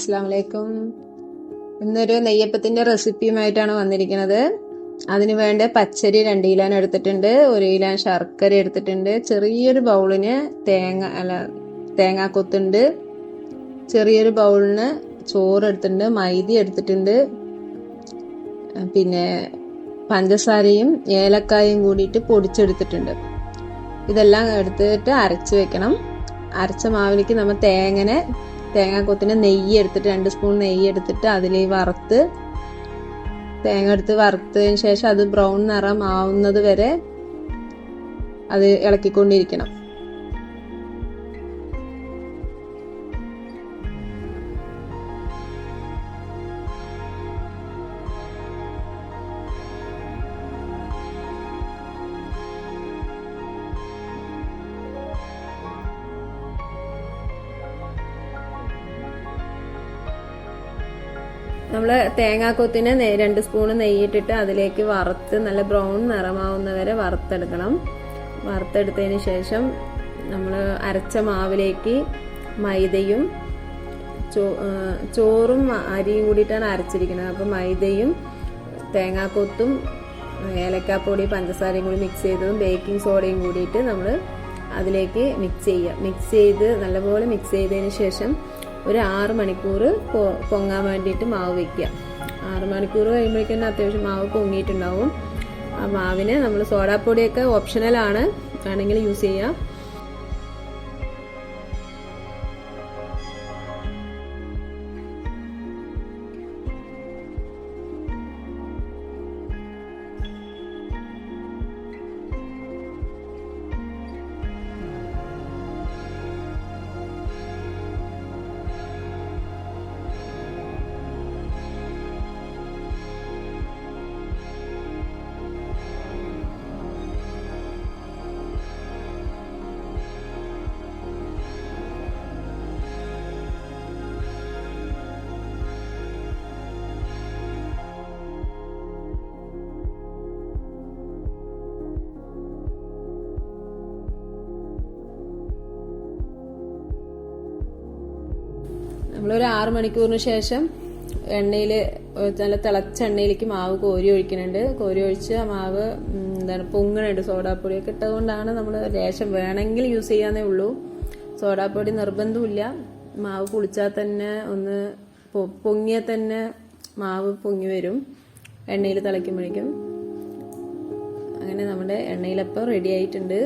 അസ്സലാമു അലൈക്കും. ഇന്നൊരു നെയ്യപ്പത്തിന്റെ റെസിപ്പിയുമായിട്ടാണ് വന്നിരിക്കുന്നത്. അതിന് വേണ്ട പച്ചരി 2 കിലോന് എടുത്തിട്ടുണ്ട്, 1 കിലോ ശർക്കര എടുത്തിട്ടുണ്ട്, ചെറിയൊരു ബൗളിന് തേങ്ങാക്കൊത്തുണ്ട്, ചെറിയൊരു ബൗളിന് ചോറ് എടുത്തിട്ടുണ്ട്, മൈദ എടുത്തിട്ടുണ്ട്, പിന്നെ പഞ്ചസാരയും ഏലക്കായും കൂടിയിട്ട് പൊടിച്ചെടുത്തിട്ടുണ്ട്. ഇതെല്ലാം എടുത്തിട്ട് അരച്ച് വെക്കണം. അരച്ച മാവിലേക്ക് നമ്മൾ തേങ്ങാക്കൊത്തിന് നെയ്യ് എടുത്തിട്ട് 2 സ്പൂൺ നെയ്യ് എടുത്തിട്ട് അതിൽ തേങ്ങ എടുത്ത് വറുത്തതിന് ശേഷം അത് ബ്രൗൺ നിറം ആവുന്നത് വരെ അത് ഇളക്കിക്കൊണ്ടിരിക്കണം. നമ്മൾ തേങ്ങാക്കൊത്തിന് 2 സ്പൂണ് നെയ്യിട്ടിട്ട് അതിലേക്ക് വറുത്ത് നല്ല ബ്രൗൺ നിറമാവുന്നവരെ വറുത്തെടുക്കണം. വറുത്തെടുത്തതിന് ശേഷം നമ്മൾ അരച്ച മാവിലേക്ക് മൈദയും ചോറും അരിയും കൂടിയിട്ടാണ് അരച്ചിരിക്കുന്നത്. അപ്പോൾ മൈദയും തേങ്ങാക്കൊത്തും ഏലക്കാപ്പൊടി പഞ്ചസാരയും കൂടി മിക്സ് ചെയ്തതും ബേക്കിംഗ് സോഡയും കൂടിയിട്ട് നമ്മൾ അതിലേക്ക് മിക്സ് ചെയ്ത് നല്ലപോലെ മിക്സ് ചെയ്തതിന് ശേഷം ഒരു 6 മണിക്കൂർ പൊങ്ങാൻ വേണ്ടിയിട്ട് മാവ് വയ്ക്കുക. 6 മണിക്കൂർ കഴിയുമ്പോഴേക്കും തന്നെ അത്യാവശ്യം മാവ് പൊങ്ങിയിട്ടുണ്ടാവും. ആ മാവിന് നമ്മൾ സോഡാപ്പൊടിയൊക്കെ ഓപ്ഷണലാണ്, വേണമെങ്കിൽ യൂസ് ചെയ്യാം. നമ്മളൊരു 6 മണിക്കൂറിന് ശേഷം എണ്ണയിൽ നല്ല തിളച്ച എണ്ണയിലേക്ക് മാവ് കോരി ഒഴിക്കുന്നുണ്ട്. കോരി ഒഴിച്ച് ആ മാവ് പൊങ്ങണുണ്ട്. സോഡാപ്പൊടിയൊക്കെ ഇട്ടതുകൊണ്ടാണ് നമ്മൾ ലേശം വേണമെങ്കിൽ യൂസ് ചെയ്യാന്നേ ഉള്ളൂ. സോഡാപ്പൊടി നിർബന്ധമില്ല. മാവ് പുളിച്ചാൽ തന്നെ ഒന്ന് പൊങ്ങിയാൽ തന്നെ മാവ് പൊങ്ങി വരും എണ്ണയിൽ തിളയ്ക്കുമ്പോഴേക്കും. അങ്ങനെ നമ്മുടെ എണ്ണയിലപ്പം റെഡി ആയിട്ടുണ്ട്.